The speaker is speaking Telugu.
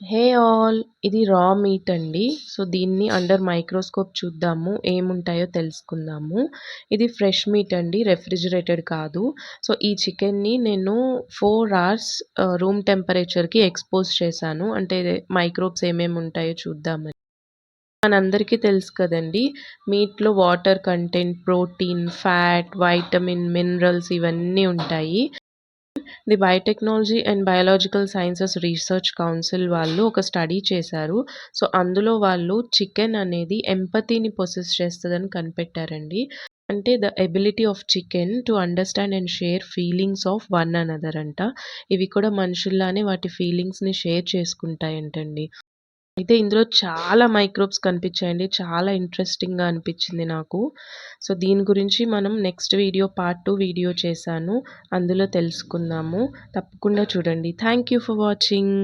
Hey all! ఇది రా మీట్ అండి. సో, దీన్ని అండర్ మైక్రోస్కోప్ చూద్దాము. ఏముంటాయో తెలుసుకుందాము. ఇది ఫ్రెష్ మీట్ అండి. రెఫ్రిజిరేటెడ్ కాదు. సో, ఈ చికెన్‌ని నేను 4 అవర్స్ రూమ్ టెంపరేచర్‌కి ఎక్స్‌పోజ్ చేశాను. అంటే మైక్రోబ్స్ ఏమేమి ఉంటాయో చూద్దామని. మనందరికీ తెలుసు కదండీ! మీట్‌లో water content, protein, fat, vitamin, minerals ఇవన్నీ ఉంటాయి. The biotechnology and biological sciences research council వాళ్ళు ఒక స్టడీ చేశారు. సో, అందులో వాళ్ళు చికెన్ అనేది ఎంపతీని పొసెస్ చేస్తదని కనిపెట్టారండి. అంటే the ability of chicken to understand and share feelings of one another అంట. ఇవి కూడా మనుషుల్లానే వాటి ఫీలింగ్స్‌ని షేర్ చేసుకుంటాయంటండి. అయితే ఇందులో చాలా మైక్రోబ్స్ కనిపించాయండి. చాలా ఇంట్రెస్టింగ్‌గా అనిపించింది నాకు. సో, దీని గురించి మనం నెక్స్ట్ వీడియో పార్ట్ 2 వీడియో చేశాను. అందులో తెలుసుకుందాము. తప్పకుండా చూడండి. Thank you for watching.